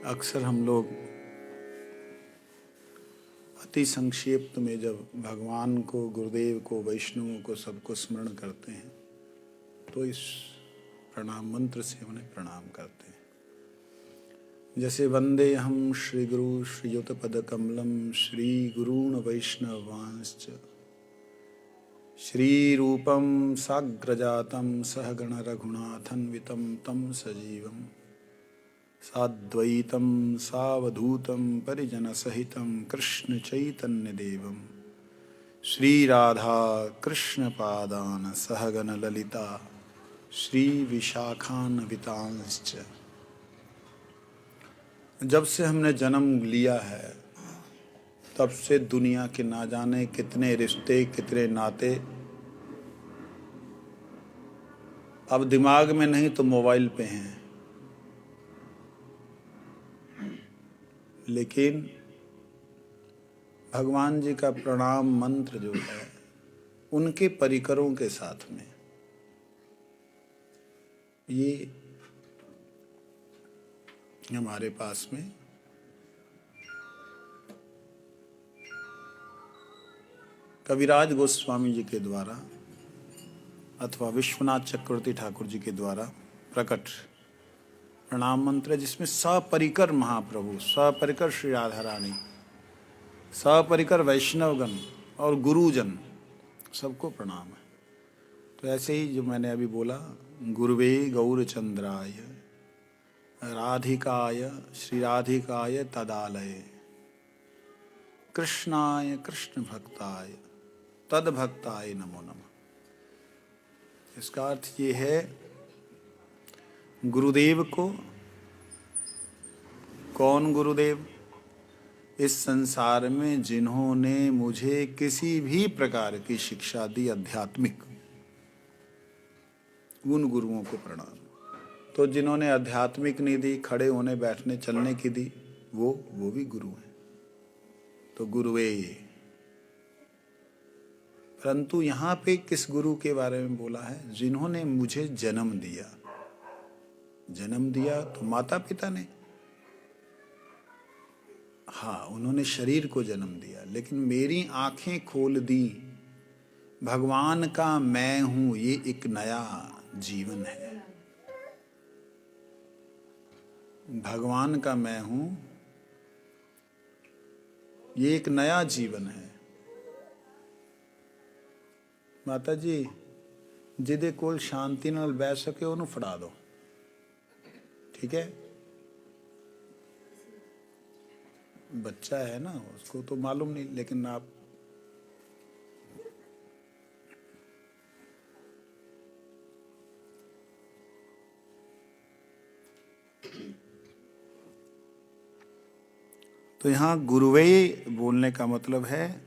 अक्सर हम लोग अति संक्षिप्त में जब भगवान को, गुरुदेव को, वैष्णवों को, सबको स्मरण करते हैं तो इस प्रणाम मंत्र से उन्हें प्रणाम करते हैं। जैसे वंदे हम श्री गुरु श्रीयुतपद कमलम श्री गुरूण वैष्णवांश्च श्री रूपम साग्रजातम सहगण रघुनाथन्वितं तं सजीवम साद्वैतं सावधूतं परिजनसहितं कृष्ण चैतन्य देवम श्री राधा कृष्ण पादान सहगण ललिता श्री विशाखान्वितांश्च। जब से हमने जन्म लिया है तब से दुनिया के ना जाने कितने रिश्ते, कितने नाते अब दिमाग में नहीं तो मोबाइल पे हैं, लेकिन भगवान जी का प्रणाम मंत्र जो है उनके परिकरों के साथ में ये हमारे पास में कविराज गोस्वामी जी के द्वारा अथवा विश्वनाथ चक्रवर्ती ठाकुर जी के द्वारा प्रकट प्रणाम मंत्र है, जिसमें सपरिकर महाप्रभु, सपरिकर श्री राधा रानी, सपरिकर वैष्णवगण और गुरुजन सबको प्रणाम है। तो ऐसे ही जो मैंने अभी बोला, गुरुवे गौरचंद्राय राधिकाय श्री राधिकाय तदालय कृष्णाय कृष्ण भक्ताय तद भक्ताय नमो नमः। इसका अर्थ ये है, गुरुदेव को, कौन गुरुदेव? इस संसार में जिन्होंने मुझे किसी भी प्रकार की शिक्षा दी आध्यात्मिक, उन गुरुओं को प्रणाम। तो जिन्होंने आध्यात्मिक नहीं दी, खड़े होने बैठने चलने की दी, वो भी गुरु हैं। तो गुरुवे। परंतु यहाँ पे किस गुरु के बारे में बोला है? जिन्होंने मुझे जन्म दिया। जन्म दिया तो माता पिता ने, हाँ, उन्होंने शरीर को जन्म दिया, लेकिन मेरी आंखें खोल दी। भगवान का मैं हूं, ये एक नया जीवन है। भगवान का मैं हूं, ये एक नया जीवन है। माता जी, जिदे कोल शांति नाल बैठ सके उन्हें फड़ा दो, ठीक है? बच्चा है ना, उसको तो मालूम नहीं, लेकिन आप तो यहाँ गुरुवे बोलने का मतलब है,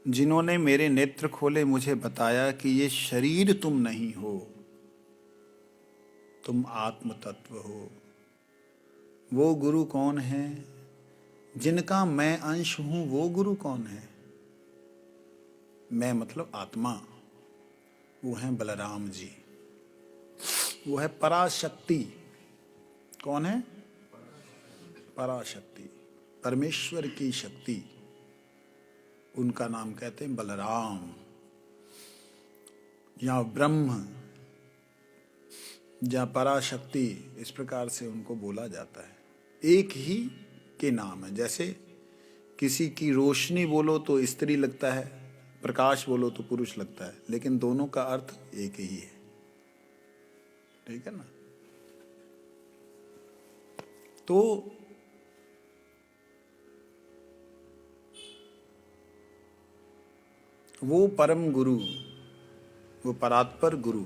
जिन्होंने मेरे नेत्र खोले, मुझे बताया कि ये शरीर तुम नहीं हो, तुम आत्म तत्व हो। वो गुरु कौन है? जिनका मैं अंश हूं, वो गुरु कौन है? मैं मतलब आत्मा। वो है बलराम जी, वो है पराशक्ति। कौन है? पराशक्ति, परमेश्वर की शक्ति। उनका नाम कहते हैं बलराम या ब्रह्म या पराशक्ति, इस प्रकार से उनको बोला जाता है। एक ही के नाम है। जैसे किसी की रोशनी बोलो तो स्त्री लगता है, प्रकाश बोलो तो पुरुष लगता है, लेकिन दोनों का अर्थ एक ही है, ठीक है ना? तो वो परम गुरु, वो परात्पर गुरु,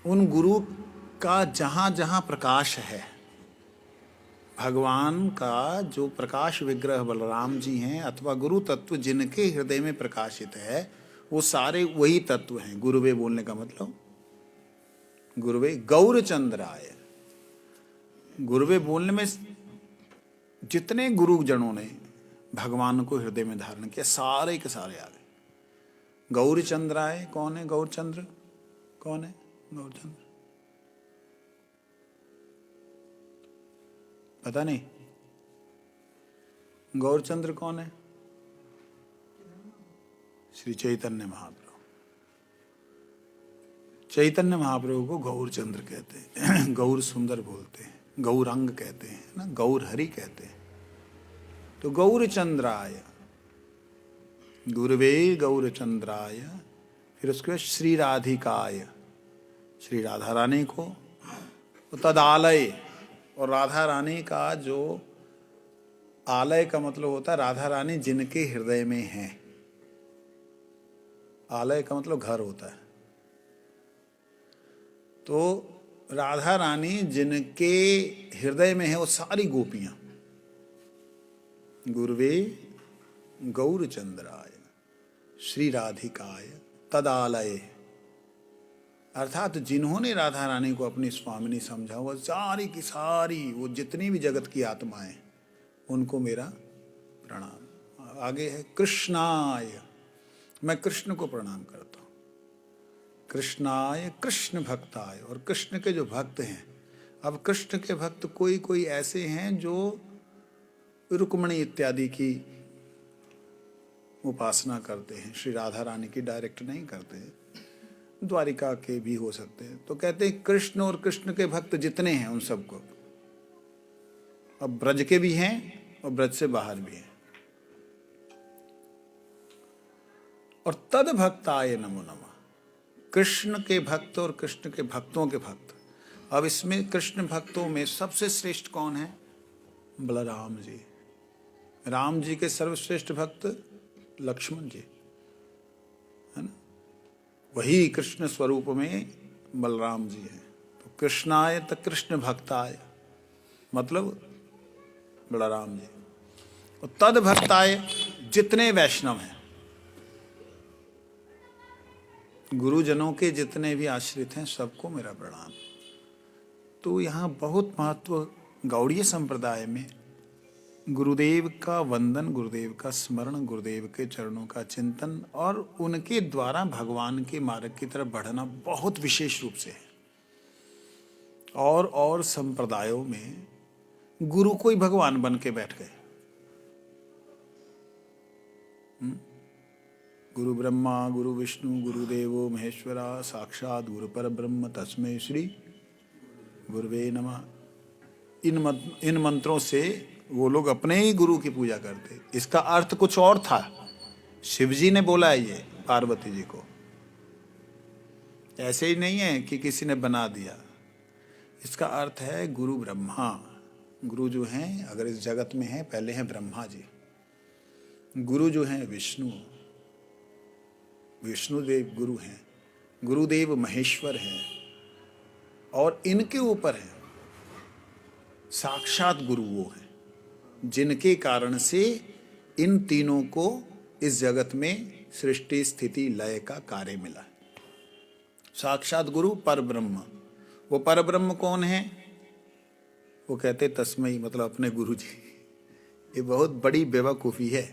उन गुरु का जहां जहां प्रकाश है, भगवान का जो प्रकाश विग्रह बलराम जी हैं अथवा गुरु तत्व जिनके हृदय में प्रकाशित है, वो सारे वही तत्व हैं। गुरुवे बोलने का मतलब, गुरुवे गौरचंद्राय। गुरुवे बोलने में जितने गुरुजनों ने भगवान को हृदय में धारण किया, सारे के सारे आ गए। गौरचंद्राय कौन है? गौरचंद्र कौन है? गौरचंद्र पता नहीं। गौरचंद्र कौन है? श्री चैतन्य महाप्रभु। चैतन्य महाप्रभु को गौरचंद्र कहते हैं। गौर सुंदर बोलते हैं, गौरंग कहते हैं ना, गौर हरि कहते हैं। तो गौरचंद्राय, गुरुवे गौरचंद्राय, फिर उसके बाद श्री राधिकाय, श्री राधा रानी को, तदालय, और राधा रानी का जो आलय का मतलब होता है राधा रानी जिनके हृदय में है। आलय का मतलब घर होता है। तो राधा रानी जिनके हृदय में है वो सारी गोपियां। गुरुवे गौरचंद्राय श्री राधिकाय तदालय, अर्थात जिन्होंने राधा रानी को अपनी स्वामिनी समझा, वो सारी की सारी, वो जितनी भी जगत की आत्माएं, उनको मेरा प्रणाम। आगे है कृष्णाय, मैं कृष्ण को प्रणाम करता हूँ। कृष्णाय कृष्ण भक्ताय, और कृष्ण के जो भक्त हैं, अब कृष्ण के भक्त कोई कोई ऐसे हैं जो रुक्मणी इत्यादि की उपासना करते हैं, श्री राधा रानी की डायरेक्ट नहीं करते, द्वारिका के भी हो सकते हैं। तो कहते हैं कृष्ण और कृष्ण के भक्त जितने हैं उन सबको, अब ब्रज के भी हैं और ब्रज से बाहर भी हैं। और तद भक्ताय नमो नमः, कृष्ण के भक्त और कृष्ण के भक्तों के भक्त। अब इसमें कृष्ण भक्तों में सबसे श्रेष्ठ कौन है? बलराम जी। राम जी के सर्वश्रेष्ठ भक्त लक्ष्मण जी, है ना। वही कृष्ण स्वरूप में बलराम जी हैं। तो कृष्णाय त कृष्ण भक्ताय मतलब बलराम जी, और तद भक्ताय जितने वैष्णव हैं, गुरुजनों के जितने भी आश्रित हैं, सबको मेरा प्रणाम। तो यहाँ बहुत महत्व गौड़ीय संप्रदाय में गुरुदेव का वंदन, गुरुदेव का स्मरण, गुरुदेव के चरणों का चिंतन और उनके द्वारा भगवान के मार्ग की तरफ बढ़ना बहुत विशेष रूप से है। और संप्रदायों में गुरु को ही भगवान बन के बैठ गए। गुरु ब्रह्मा गुरु विष्णु गुरुदेवो महेश्वरा साक्षात गुरु पर ब्रह्म तस्मै श्री गुरुवे नमः। इन मंत्रों से वो लोग अपने ही गुरु की पूजा करते। इसका अर्थ कुछ और था। शिवजी ने बोला है ये पार्वती जी को, ऐसे ही नहीं है कि किसी ने बना दिया। इसका अर्थ है गुरु ब्रह्मा, गुरु जो हैं अगर इस जगत में हैं, पहले हैं ब्रह्मा जी। गुरु जो हैं विष्णु, विष्णुदेव गुरु हैं, गुरुदेव महेश्वर हैं, और इनके ऊपर है साक्षात गुरु वो हैं जिनके कारण से इन तीनों को इस जगत में सृष्टि स्थिति लय का कार्य मिला है। साक्षात गुरु पर ब्रह्म। वो पर ब्रह्म कौन है? वो कहते तस्मै, मतलब अपने गुरु जी। ये बहुत बड़ी बेवकूफी है,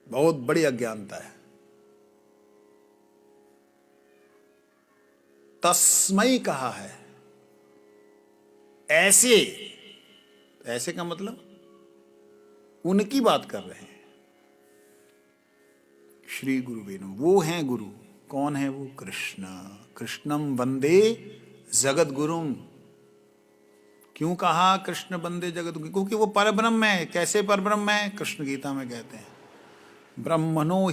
बहुत बड़ी अज्ञानता है। तस्मै कहा है, ऐसे का मतलब उनकी बात कर रहे हैं। श्री गुरु वेणु, वो हैं गुरु। कौन है वो? कृष्ण। कृष्णम वंदे जगत गुरुम। क्यों कहा कृष्ण वंदे जगत गुरु? क्योंकि वो परब्रह्म है। कैसे परब्रह्म है? कृष्ण गीता में कहते हैं ब्रह्मणो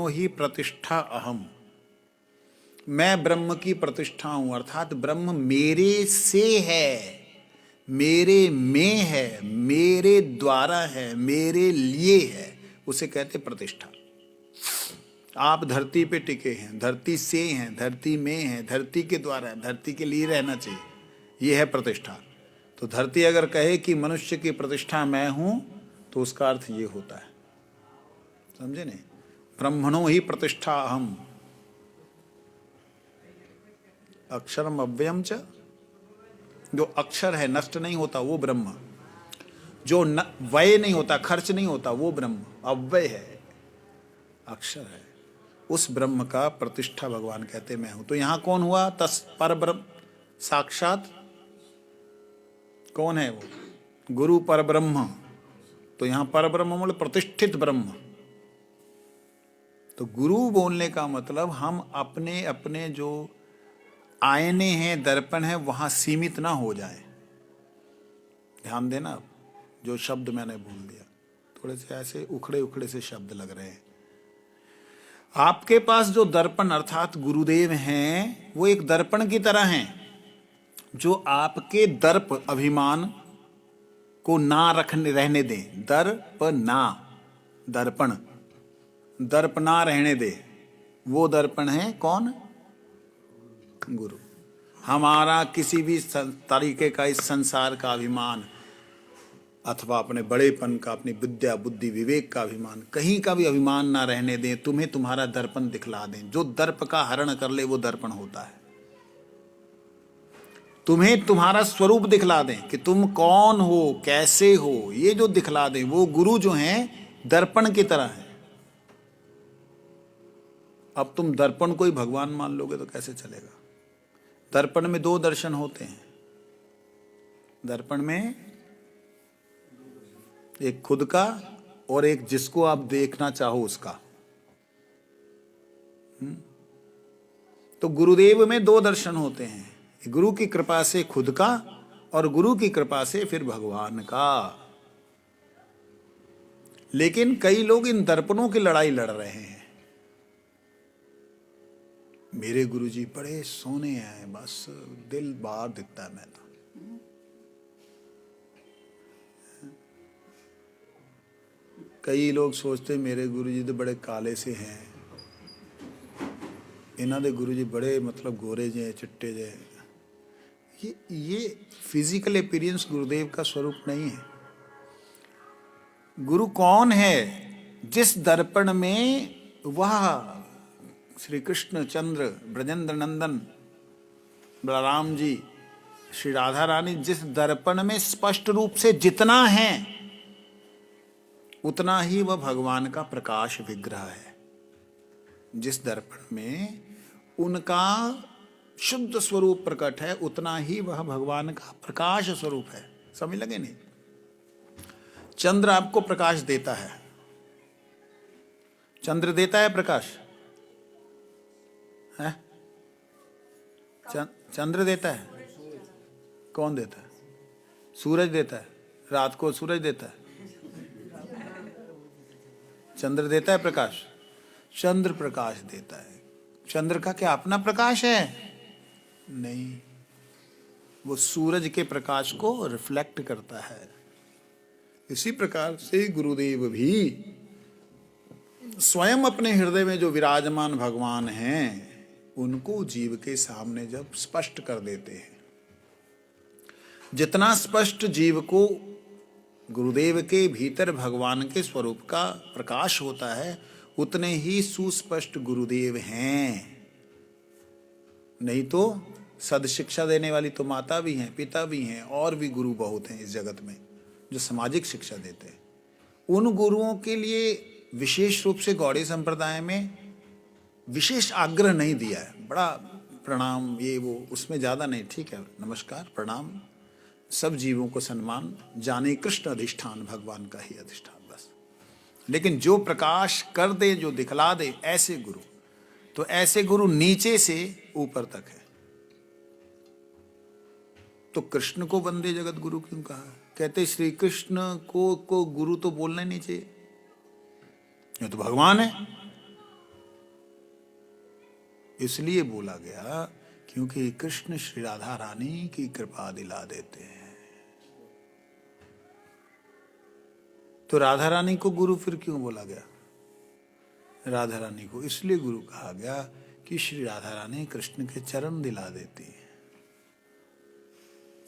ही प्रतिष्ठा अहम। मैं ब्रह्म की प्रतिष्ठा हूं, अर्थात ब्रह्म मेरे से है, मेरे में है, मेरे द्वारा है, मेरे लिए है, उसे कहते प्रतिष्ठा। आप धरती पे टिके हैं, धरती से हैं, धरती में हैं, धरती के द्वारा है, धरती के लिए रहना चाहिए, ये है प्रतिष्ठा। तो धरती अगर कहे कि मनुष्य की प्रतिष्ठा मैं हूं, तो उसका अर्थ ये होता है, समझे नहीं? ब्रह्मणो ही प्रतिष्ठा अहम। अक्षरम अव्ययम च, जो अक्षर है नष्ट नहीं होता वो ब्रह्म, जो व्यय नहीं होता, खर्च नहीं होता वो ब्रह्म अव्यय है, अक्षर है। उस ब्रह्म का प्रतिष्ठा भगवान कहते मैं हूं। तो यहां कौन हुआ? पर ब्रह्म, साक्षात कौन है वो? गुरु परब्रह्म। तो यहां परब्रह्म मतलब प्रतिष्ठित ब्रह्म। तो गुरु बोलने का मतलब हम अपने अपने जो आईने हैं, दर्पण है, वहां सीमित ना हो जाए। ध्यान देना, आप जो शब्द मैंने बोल दिया थोड़े से ऐसे उखड़े उखड़े से शब्द लग रहे हैं। आपके पास जो दर्पण अर्थात गुरुदेव हैं वो एक दर्पण की तरह हैं, जो आपके दर्प अभिमान को ना रहने दें। दर्प ना, दर्पण दर्प ना रहने दे, वो दर्पण है कौन? गुरु। हमारा किसी भी तरीके का इस संसार का अभिमान अथवा अपने बड़ेपन का, अपनी विद्या बुद्धि विवेक का अभिमान, कहीं का भी अभिमान ना रहने दें। तुम्हें तुम्हारा दर्पण दिखला दें। जो दर्प का हरण कर ले वो दर्पण होता है। तुम्हें तुम्हारा स्वरूप दिखला दें कि तुम कौन हो, कैसे हो, ये जो दिखला दें वो गुरु जो हैं दर्पण की तरह है। अब तुम दर्पण को ही भगवान मान लोगे तो कैसे चलेगा? दर्पण में दो दर्शन होते हैं। दर्पण में एक खुद का और एक जिसको आप देखना चाहो उसका। तो गुरुदेव में दो दर्शन होते हैं, गुरु की कृपा से खुद का और गुरु की कृपा से फिर भगवान का। लेकिन कई लोग इन दर्पणों की लड़ाई लड़ रहे हैं। मेरे गुरुजी बड़े सोने हैं, बस दिल बाहर दिखता है। मैं तो कई लोग सोचते मेरे गुरुजी तो बड़े काले से हैं, इन्हों के गुरुजी बड़े मतलब गोरे जे चिट्टे जे। ये फिजिकल अपीयरेंस गुरुदेव का स्वरूप नहीं है। गुरु कौन है? जिस दर्पण में वह श्री कृष्ण चंद्र, ब्रजेंद्र नंदन, बलराम जी, श्री राधा रानी जिस दर्पण में स्पष्ट रूप से जितना है उतना ही वह भगवान का प्रकाश विग्रह है। जिस दर्पण में उनका शुद्ध स्वरूप प्रकट है उतना ही वह भगवान का प्रकाश स्वरूप है। समझ लगे नहीं? चंद्र आपको प्रकाश देता है। चंद्र देता है प्रकाश है? चंद्र देता है? कौन देता है? सूरज देता है। रात को सूरज देता है। चंद्र देता है प्रकाश? चंद्र प्रकाश देता है। चंद्र का क्या अपना प्रकाश है? नहीं, वो सूरज के प्रकाश को रिफ्लेक्ट करता है। इसी प्रकार से गुरुदेव भी स्वयं अपने हृदय में जो विराजमान भगवान हैं उनको जीव के सामने जब स्पष्ट कर देते हैं, जितना स्पष्ट जीव को गुरुदेव के भीतर भगवान के स्वरूप का प्रकाश होता है उतने ही सुस्पष्ट गुरुदेव हैं। नहीं तो सदशिक्षा देने वाली तो माता भी हैं, पिता भी हैं, और भी गुरु बहुत हैं इस जगत में जो सामाजिक शिक्षा देते हैं। उन गुरुओं के लिए विशेष रूप से गौड़ीय संप्रदाय में विशेष आग्रह नहीं दिया है। बड़ा प्रणाम ये वो उसमें ज़्यादा नहीं, ठीक है, नमस्कार प्रणाम, सब जीवों को सम्मान, जाने कृष्ण अधिष्ठान भगवान का ही अधिष्ठान, बस। लेकिन जो प्रकाश कर दे, जो दिखला दे, ऐसे गुरु, तो ऐसे गुरु नीचे से ऊपर तक है। तो कृष्ण को वंदे जगत गुरु क्यों कहा? कहते श्री कृष्ण को गुरु तो बोलना ही नहीं चाहिए, ये तो भगवान है। इसलिए बोला गया क्योंकि कृष्ण श्री राधा रानी की कृपा दिला देते हैं। तो राधा रानी को गुरु फिर क्यों बोला गया? राधा रानी को इसलिए गुरु कहा गया कि श्री राधा रानी कृष्ण के चरण दिला देती है।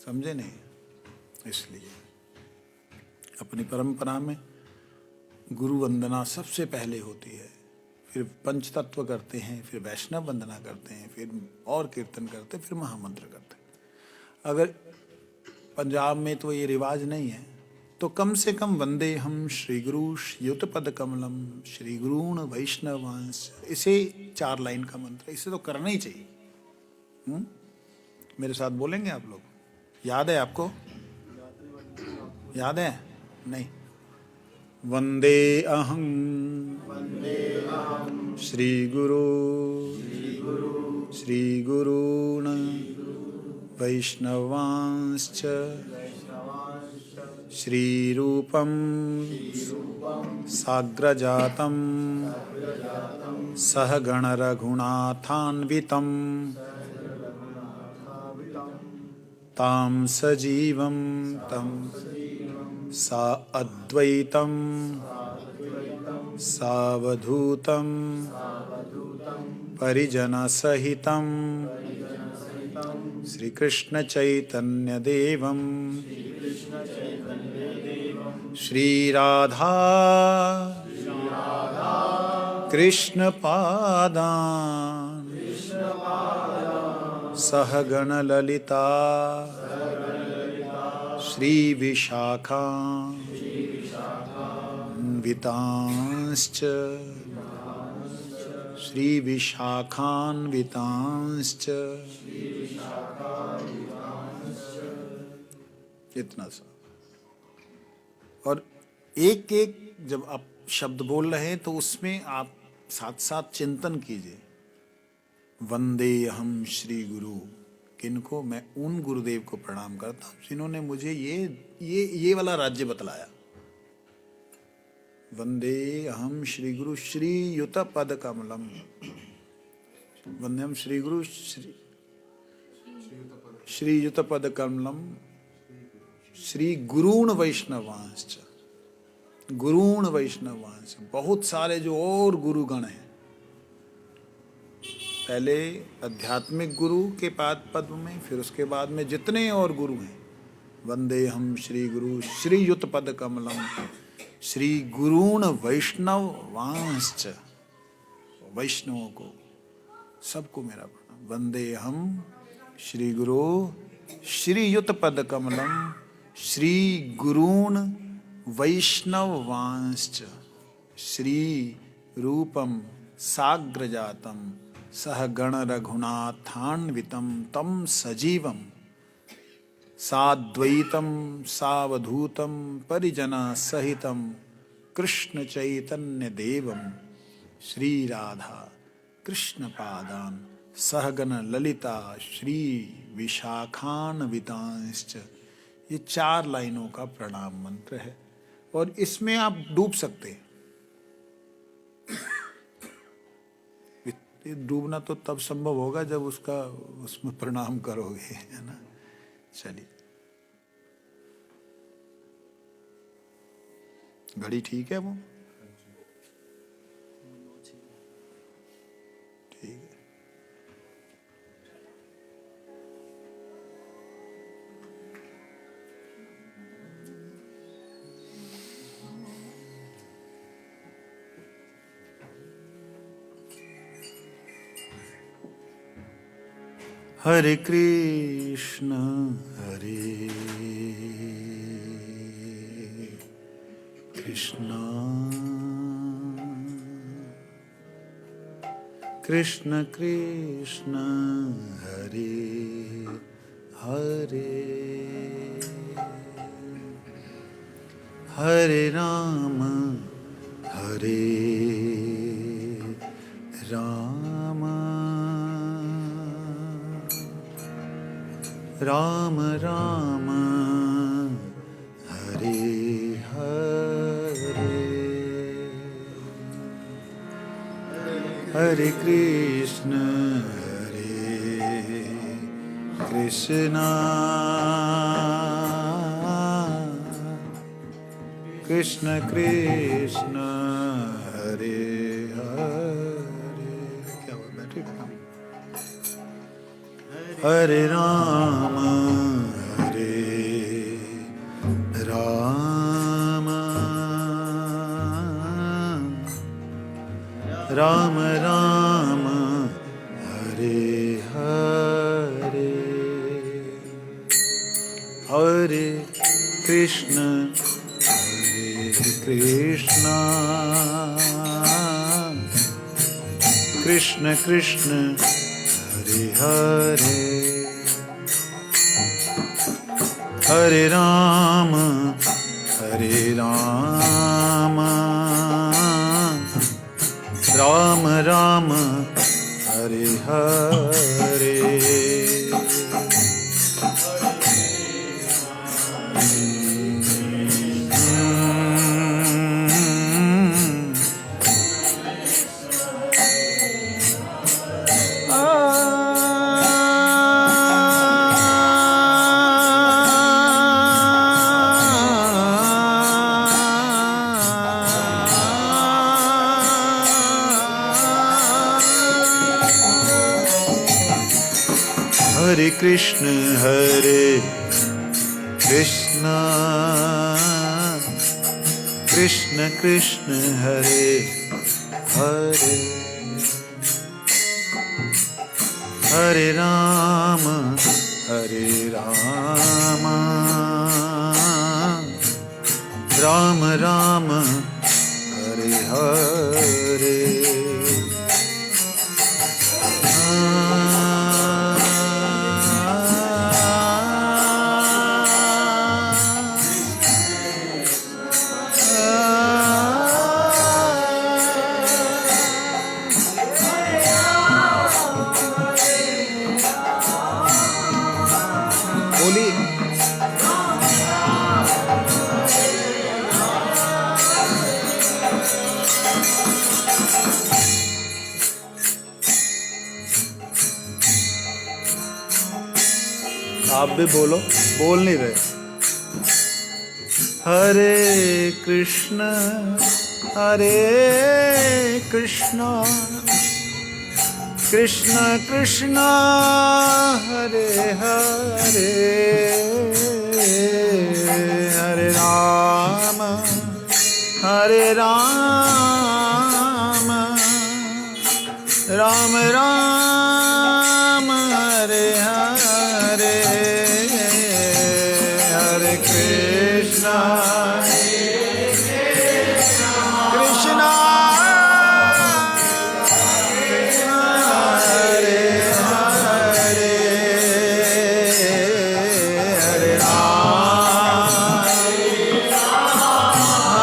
समझे नहीं? इसलिए अपनी परंपरा में गुरु वंदना सबसे पहले होती है, फिर पंच तत्व करते हैं, फिर वैष्णव वंदना करते हैं, फिर और कीर्तन करते हैं, फिर महामंत्र करते हैं। अगर पंजाब में तो ये रिवाज नहीं है तो कम से कम वंदे हम श्री गुरु युत पद कमलम श्री गुरुण वैष्णवांश, इसे 4 लाइन का मंत्र, इसे तो करना ही चाहिए। मेरे साथ बोलेंगे आप लोग? याद है आपको? याद है? नहीं। वंदे अहं श्री गुरु श्री गुरून् वैष्णवांश्च श्री रूपं साग्रजातं सहगण रघुनाथान्वितं तां सजीवं तं सा अद्वैतं सावधूतं परिजनसहितं श्रीकृष्ण चैतन्य देवं श्री राधा कृष्ण पादान् सहगण ललिता श्री विशाखान्वितांश्च श्री विशाखान्वितांश्च। इतना सा। और एक एक जब आप शब्द बोल रहे हैं तो उसमें आप साथ साथ चिंतन कीजिए। वंदे हम श्री गुरु, किनको? मैं उन गुरुदेव को प्रणाम करता हूँ जिन्होंने मुझे ये वाला राज्य बतलाया। वंदे हम श्री गुरु श्री युत पद कमलम। वंदे हम श्री गुरु श्री युत पद कमलम श्री गुरूण वैष्णवांश्च। गुरूण वैष्णवांश्च, बहुत सारे जो और गुरुगण हैं, पहले आध्यात्मिक गुरु के पद में, फिर उसके बाद में जितने और गुरु हैं। वंदे हम श्री गुरु श्री युत पद कमलम श्री गुरूण वैष्णवांश्च। वैष्णवों को सबको मेरा प्रणाम। वंदे हम श्री गुरु श्री युत पद कमलम श्री गुरूण वैष्णवांश्च श्री रूपम साग्रजातं सहगण रघुनाथान्वितं तं सजीवं साद्वैतं सावधूतं परिजना सहितं कृष्ण चैतन्य देवं श्री राधा कृष्ण पादान सहगण ललिता श्री विशाखान्वितांश्च। ये 4 लाइनों का प्रणाम मंत्र है और इसमें आप डूब सकते हैं। डूबना तो तब संभव होगा जब उसमें प्रणाम करोगे, है ना। चलिए, घड़ी ठीक है वो? ठीक है। हरे कृष्ण कृष्ण कृष्ण कृष्ण हरे हरे हरे राम राम राम हरे हरे हरे कृष्ण कृष्ण कृष्ण हरे हरे। क्या हुआ, बैठे? हरे Ram Ram Ram Hare Hare Hare Krishna Krishna Krishna Hare Hare Hare Rama, Hare Rama, Rama Rama, Hare Hare. Hare Krishna, Krishna Krishna, Hare Hare, Hare Rama, Rama Rama, Hare Hare. आप भी बोलो, बोल नहीं रहे। हरे कृष्ण कृष्ण कृष्ण हरे हरे, हरे राम राम राम हरे हरे, हरे कृष्णा कृष्णा हरे हरे,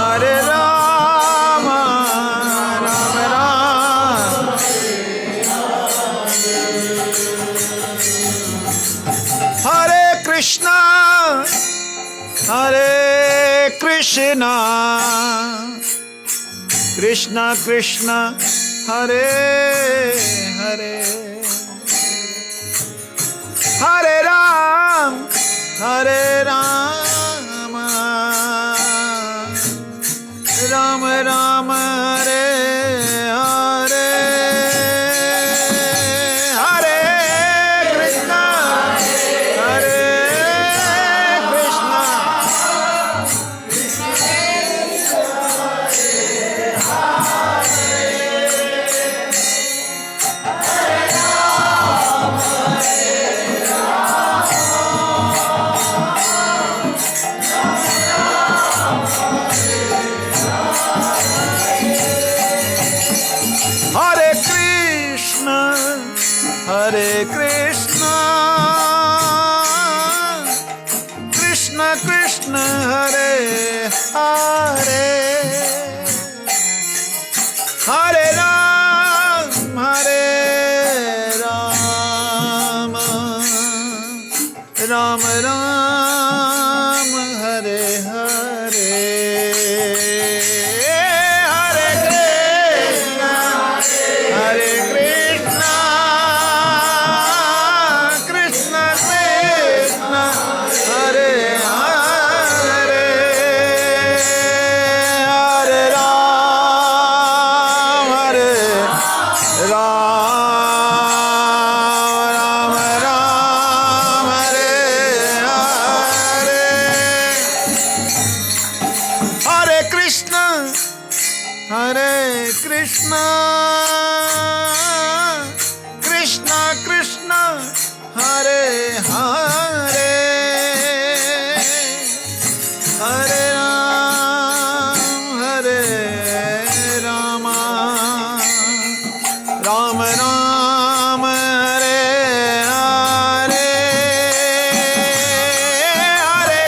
हरे राम राम राम। हरे कृष्णा कृष्णा कृष्णा हरे हरे, हरे राम राम राम हरे हरे, हरे Krishna Hare Krishna, Krishna Krishna Hare Hare, Hare Ram Ram Ram Hare Hare, Hare Krishna Hare Krishna, Krishna Krishna Hare Hare, Hare Ram Ram Ram Hare Hare, Hare Krishna Krishna Krishna Hare Hare, Hare Rama Ram Ram Hare Hare, Hare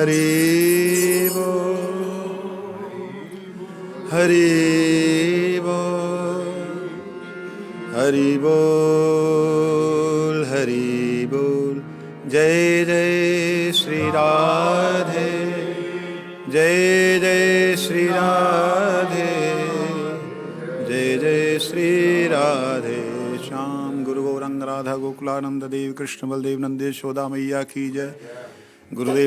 Hari बोल, हरि बोल, हरि बोल, हरि बोल। जय जय श्री राधे, जय जय श्री राधे, जय जय श्री राधे श्याम। गुरु गौरंग राधा गोकुलानंद देव कृष्ण बलदेव नंदे यशोदा मैया की जय। गुरुदेव।